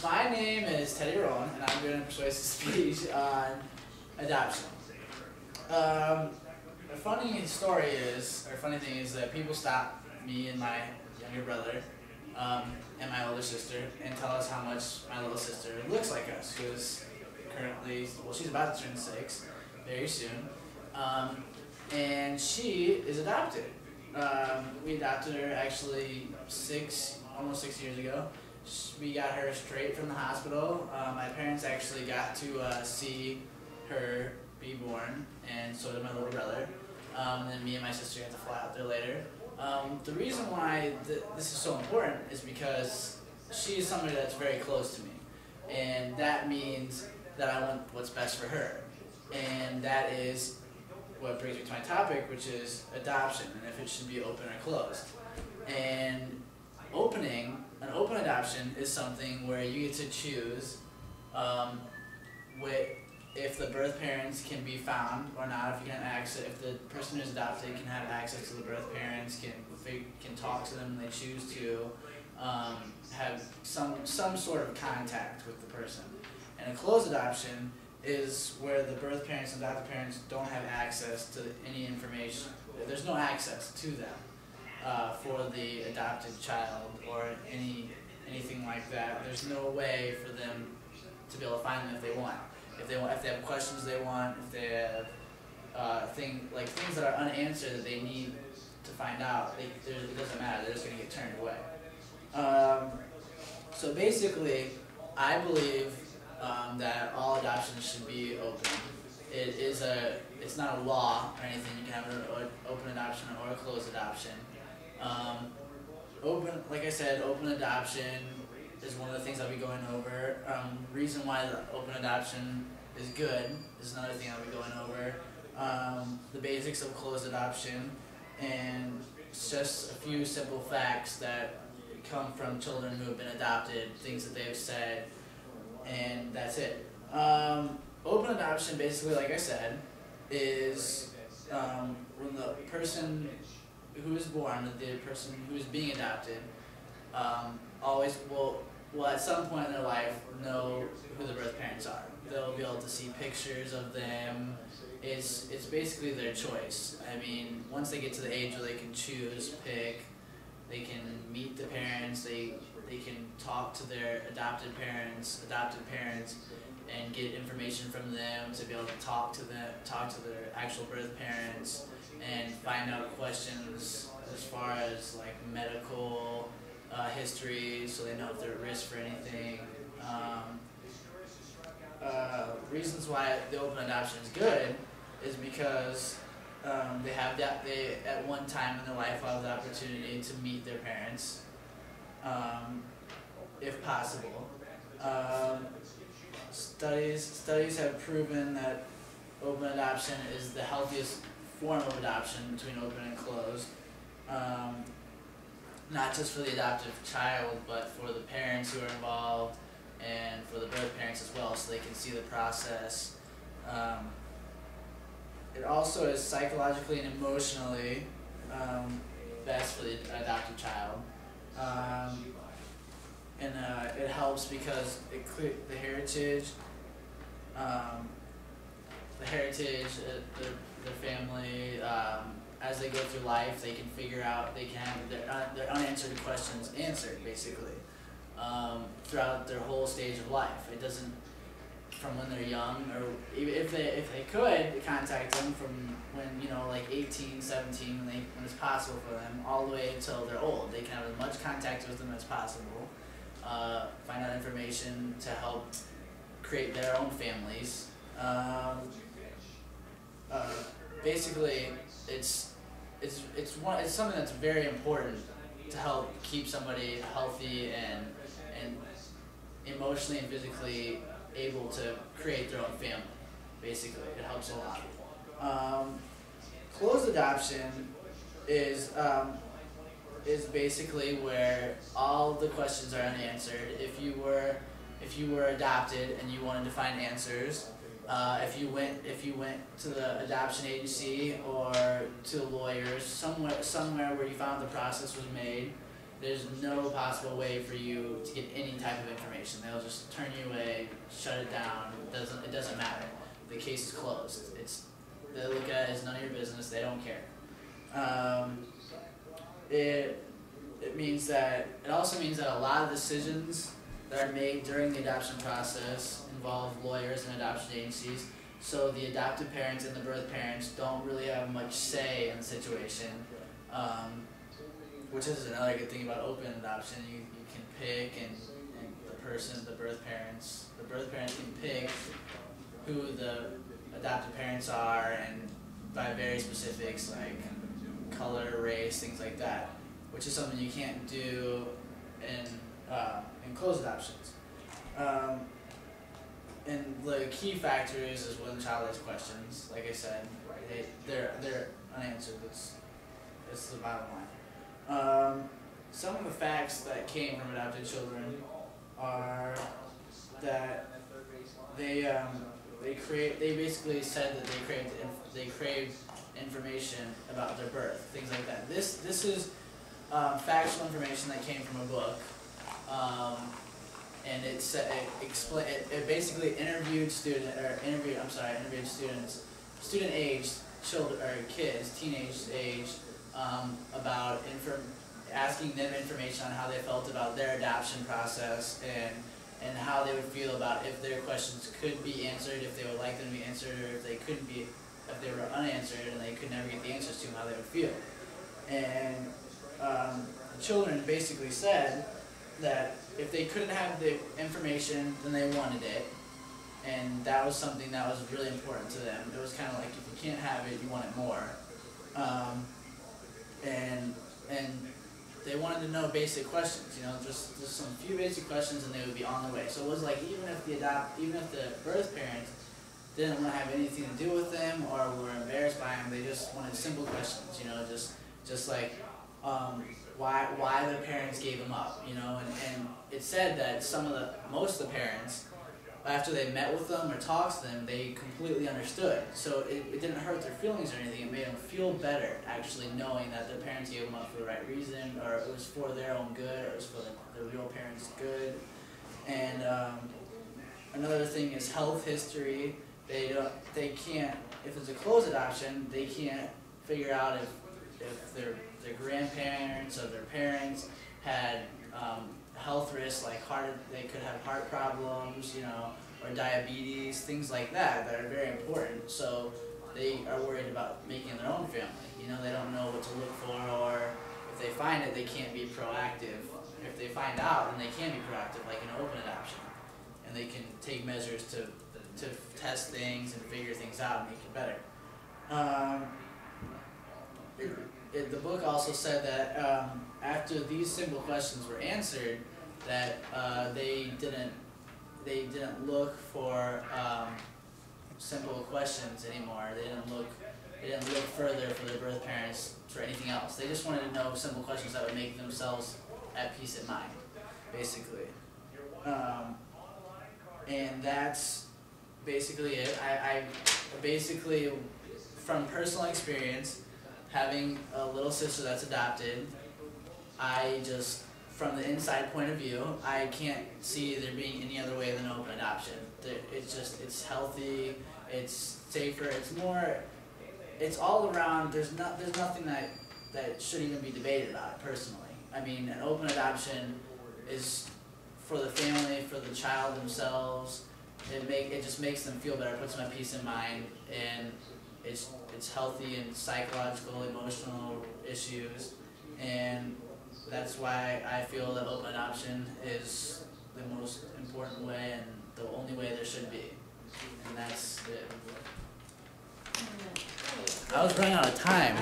My name is Teddy Rowland, and I'm doing a persuasive speech on adoption. A funny thing is that people stop me and my younger brother and my older sister and tell us how much my little sister looks like us, who's currently, well, she's about to turn 6 very soon, and she is adopted. We adopted her actually almost 6 years ago. We got her straight from the hospital. My parents actually got to see her be born, and so did my little brother. And then me and my sister got to fly out there later. The reason why this is so important is because she's somebody that's very close to me, and that means that I want what's best for her, and that is what brings me to my topic, which is adoption, and if it should be open or closed. And an open adoption is something where you get to choose if the birth parents can be found or not, if the person who's adopted can have access to the birth parents, can talk to them when they choose to, have some sort of contact with the person. And a closed adoption is where the birth parents and adoptive parents don't have access to any information. There's no access to them for the adopted child or anything like that. There's no way for them to be able to find them if they want. If they have questions they want, if they have things that are unanswered that they need to find out, it doesn't matter. They're just going to get turned away. So basically, I believe that all adoptions should be open. It's not a law or anything. You can have an open adoption or a closed adoption. Like I said, open adoption is one of the things I'll be going over. Reason why the open adoption is good is another thing I'll be going over. The basics of closed adoption, and it's just a few simple facts that come from children who have been adopted, things that they've said, and that's it. Open adoption, basically, like I said, is when the person who is born, the person who is being adopted, always will at some point in their life know who the birth parents are. They'll be able to see pictures of them. It's basically their choice. I mean, once they get to the age where they can choose, pick, they can meet the parents, they can talk to their adopted parents, and get information from them to be able to talk to their actual birth parents and find out questions as far as like medical history, so they know if they're at risk for anything. Reasons why the open adoption is good is because they at one time in their life will have the opportunity to meet their parents, if possible. Studies have proven that open adoption is the healthiest form of adoption between open and closed. Not just for the adoptive child, but for the parents who are involved and for the birth parents as well, so they can see the process. It also is psychologically and emotionally best for the adopted child. And it helps because the heritage, their family, as they go through life, they can figure out, they can have their unanswered questions answered, basically, throughout their whole stage of life. It doesn't, from when they're young, or even if they could contact them from when, like 18, 17, when it's possible for them, all the way until they're old. They can have as much contact with them as possible, find out information to help create their own families. Basically, it's something that's very important to help keep somebody healthy and emotionally and physically able to create their own family. Basically, it helps a lot. Closed adoption is basically where all the questions are unanswered. If you were adopted and you wanted to find answers, if you went to the adoption agency or to lawyers, somewhere where you found the process was made, there's no possible way for you to get any type of information. They'll just turn you away, shut it down. It doesn't matter. The case is closed. They look at it as none of your business. They don't care. It also means that a lot of decisions that are made during the adoption process involve lawyers and adoption agencies. So the adoptive parents and the birth parents don't really have much say in the situation, which is another good thing about open adoption. You can pick, and the birth parents can pick who the adoptive parents are, and by very specifics like color, race, things like that, which is something you can't do in closed adoptions. And the key factors is when the child has questions. Like I said, they're unanswered. It's the bottom line. Some of the facts that came from adopted children are that they basically said that they craved information about their birth, things like that. This is factual information that came from a book, and it basically interviewed student-aged children or kids, teenage age, about asking them information on how they felt about their adoption process and how they would feel about if their questions could be answered, if they would like them to be answered, or if they couldn't be, if they were unanswered and they could never get the answers to them, how they would feel. And the children basically said that if they couldn't have the information, then they wanted it, and that was something that was really important to them. It was kind of like, if you can't have it, you want it more. And they wanted to know basic questions, just some few basic questions, and they would be on the way. So it was like, even if the birth parents didn't want to have anything to do with them or were embarrassed by them, they just wanted simple questions, just like why the parents gave them up, and it said that most of the parents, after they met with them or talked to them, they completely understood. So it didn't hurt their feelings or anything. It made them feel better, actually knowing that their parents gave them up for the right reason, or it was for their own good, or it was for the real parents' good. And another thing is health history. They can't, if it's a closed adoption, they can't figure out if their grandparents or their parents had health risks, like they could have heart problems, or diabetes, things like that are very important. So they are worried about making their own family. They don't know what to look for, or if they find it, they can't be proactive. If they find out, then they can be proactive, like an open adoption, and they can take measures to test things and figure things out and make it better. The book also said that after these simple questions were answered, that they didn't look for simple questions anymore. They didn't look further for their birth parents for anything else. They just wanted to know simple questions that would make themselves at peace of mind, basically. And that's basically it. I basically, from personal experience, having a little sister that's adopted, from the inside point of view, I can't see there being any other way than open adoption. It's healthy, it's safer, it's all around. There's nothing that should even be debated about, personally. I mean, an open adoption is for the family, for the child themselves. It just makes them feel better, puts them at peace of mind, and it's healthy in psychological, emotional issues, and that's why I feel that open adoption is the most important way and the only way there should be. And that's it. I was running out of time.